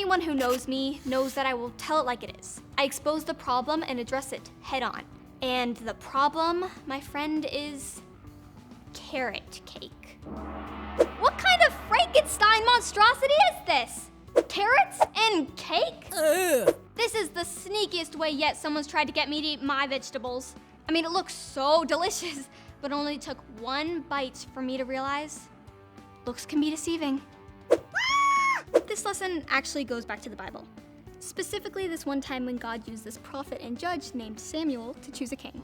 anyone who knows me knows that I will tell it like it is. I expose the problem and address it head on. And the problem, my friend, is carrot cake. What kind of Frankenstein monstrosity is this? Carrots and cake? Ugh. This is the sneakiest way yet someone's tried to get me to eat my vegetables. I mean, it looks so delicious, but it only took one bite for me to realize looks can be deceiving. This lesson actually goes back to the Bible. Specifically, this one time when God used this prophet and judge named Samuel to choose a king.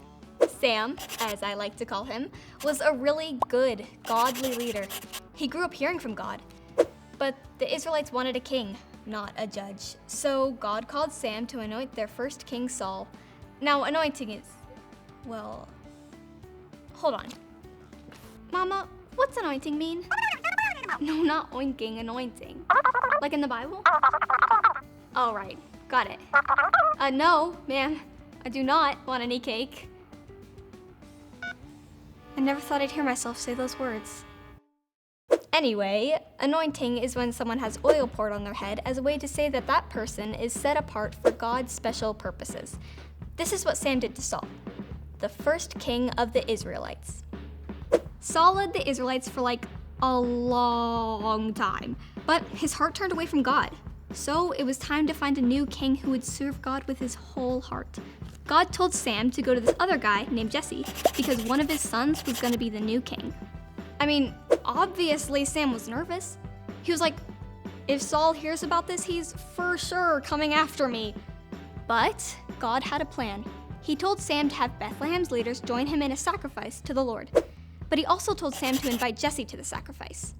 Sam, as I like to call him, was a really good, godly leader. He grew up hearing from God. But the Israelites wanted a king, not a judge. So God called Sam to anoint their first king, Saul. Now, anointing is, well, hold on. Mama, what's anointing mean? No, not oinking, anointing. Like in the Bible? Oh, right, got it. No, ma'am, I do not want any cake. I never thought I'd hear myself say those words. Anyway, anointing is when someone has oil poured on their head as a way to say that that person is set apart for God's special purposes. This is what Sam did to Saul, the first king of the Israelites. Saul led the Israelites for like a long time, but his heart turned away from God. So it was time to find a new king who would serve God with his whole heart. God told Sam to go to this other guy named Jesse because one of his sons was going to be the new king. I mean, obviously Sam was nervous. He was like, if Saul hears about this, he's for sure coming after me. But God had a plan. He told Sam to have Bethlehem's leaders join him in a sacrifice to the Lord. But he also told Sam to invite Jesse to the sacrifice.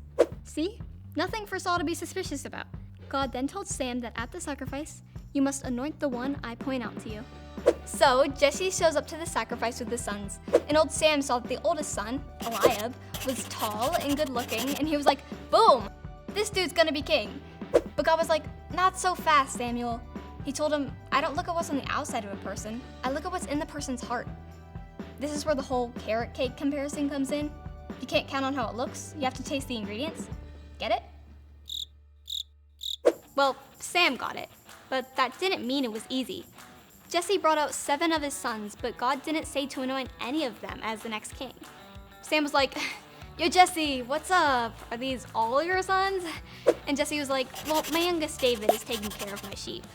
See? Nothing for Saul to be suspicious about. God then told Sam that at the sacrifice, you must anoint the one I point out to you. So Jesse shows up to the sacrifice with his sons, and old Sam saw that the oldest son, Eliab, was tall and good looking, and he was like, boom, this dude's gonna be king. But God was like, not so fast, Samuel. He told him, I don't look at what's on the outside of a person, I look at what's in the person's heart. This is where the whole carrot cake comparison comes in. You can't count on how it looks, you have to taste the ingredients. Get it? Well, Sam got it, but that didn't mean it was easy. Jesse brought out 7 of his sons, but God didn't say to anoint any of them as the next king. Sam was like, yo Jesse, what's up? Are these all your sons? And Jesse was like, well, my youngest David is taking care of my sheep.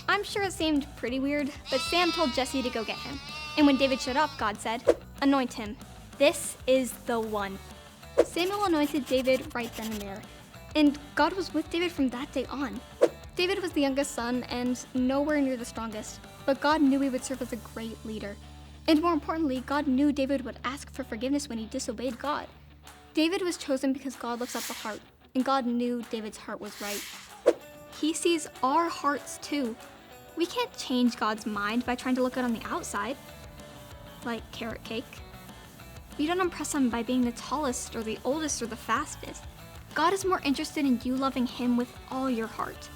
I'm sure it seemed pretty weird, but Sam told Jesse to go get him. And when David showed up, God said, anoint him. This is the one. Samuel anointed David right then and there. And God was with David from that day on. David was the youngest son and nowhere near the strongest, but God knew he would serve as a great leader. And more importantly, God knew David would ask for forgiveness when he disobeyed God. David was chosen because God looks at the heart, and God knew David's heart was right. He sees our hearts too. We can't change God's mind by trying to look good on the outside, like carrot cake. You don't impress him by being the tallest or the oldest or the fastest. God is more interested in you loving him with all your heart.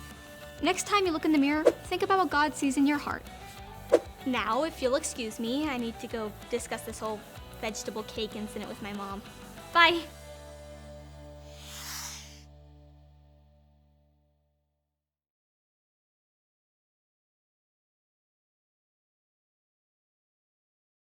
Next time you look in the mirror, think about what God sees in your heart. Now, if you'll excuse me, I need to go discuss this whole vegetable cake incident with my mom. Bye.